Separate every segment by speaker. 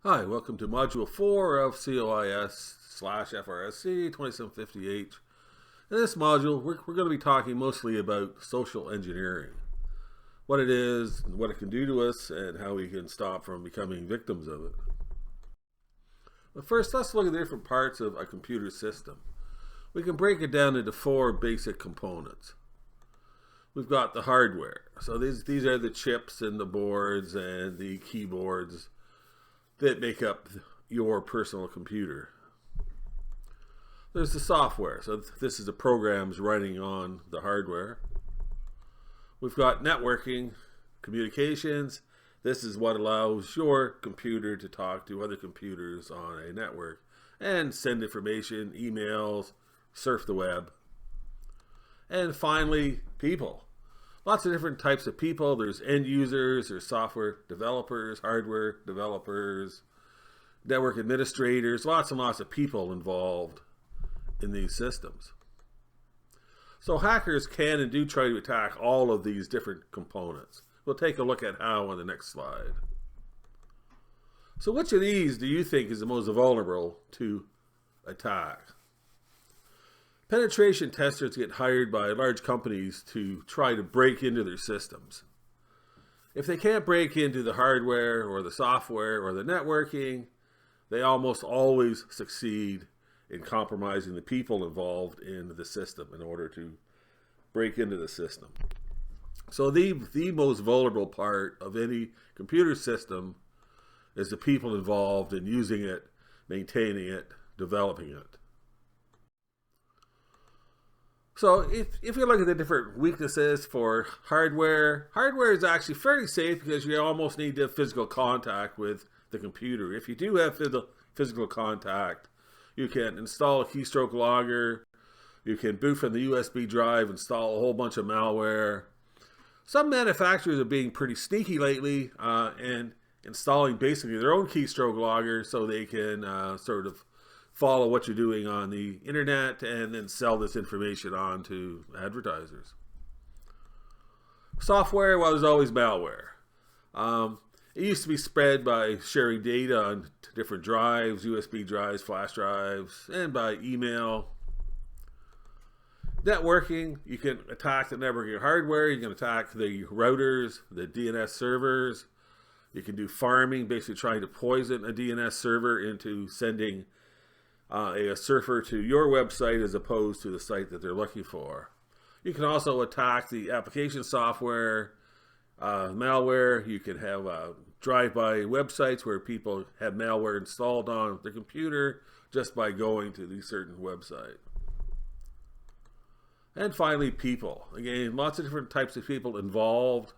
Speaker 1: Hi, welcome to Module 4 of COIS/FRSC 2758. In this module, we're going to be talking mostly about social engineering. What it is, what it can do to us, and how we can stop from becoming victims of it. But first, let's look at the different parts of a computer system. We can break it down into four basic components. We've got the hardware. So these are the chips and the boards and the keyboards that make up your personal computer. There's the software. So this is the programs running on the hardware. We've got networking, communications. This is what allows your computer to talk to other computers on a network and send information, emails, surf the web. And finally, people. Lots of different types of people. There's end users, there's software developers, hardware developers, network administrators, lots and lots of people involved in these systems. So hackers can and do try to attack all of these different components. We'll take a look at how on the next slide. So which of these do you think is the most vulnerable to attack? Penetration testers get hired by large companies to try to break into their systems. If they can't break into the hardware or the software or the networking, they almost always succeed in compromising the people involved in the system in order to break into the system. So the most vulnerable part of any computer system is the people involved in using it, maintaining it, developing it. So if you look at the different weaknesses for hardware is actually fairly safe because you almost need to have physical contact with the computer. If you do have physical contact, you can install a keystroke logger, you can boot from the USB drive, install a whole bunch of malware. Some manufacturers are being pretty sneaky lately and installing basically their own keystroke logger so they can sort of follow what you're doing on the internet and then sell this information on to advertisers. Software, well, there's always malware. It used to be spread by sharing data on different drives, USB drives, flash drives, and by email. Networking, you can attack the networking hardware, you can attack the routers, the DNS servers. You can do farming, basically trying to poison a DNS server into sending a surfer to your website as opposed to the site that they're looking for. You can also attack the application software, malware. You can have drive-by websites where people have malware installed on their computer just by going to these certain websites. And finally, people. Again, lots of different types of people involved.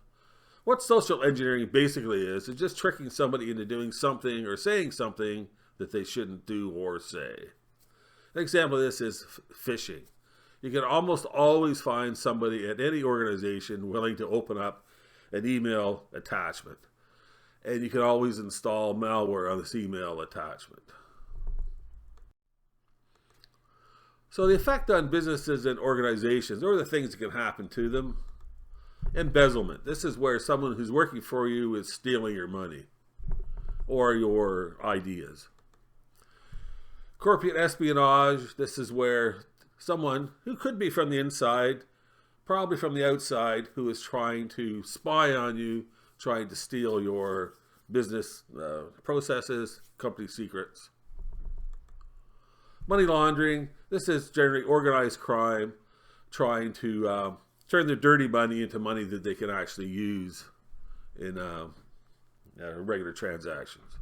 Speaker 1: What social engineering basically is just tricking somebody into doing something or saying something that they shouldn't do or say. An example of this is phishing. You can almost always find somebody at any organization willing to open up an email attachment. And you can always install malware on this email attachment. So the effect on businesses and organizations, or the things that can happen to them. Embezzlement. This is where someone who's working for you is stealing your money or your ideas. Corporate espionage, this is where someone who could be from the inside, probably from the outside, who is trying to spy on you, trying to steal your business processes, company secrets. Money laundering, this is generally organized crime, trying to turn their dirty money into money that they can actually use in regular transactions.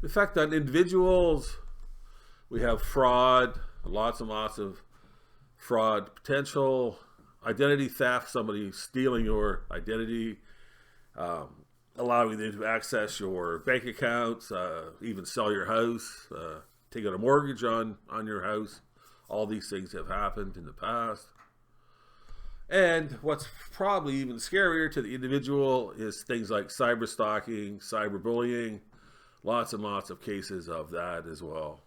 Speaker 1: Effect on individuals, we have fraud, lots and lots of fraud potential, identity theft, somebody stealing your identity, allowing them to access your bank accounts, even sell your house, take out a mortgage on your house. All these things have happened in the past. And what's probably even scarier to the individual is things like cyber stalking, cyberbullying. Lots and lots of cases of that as well.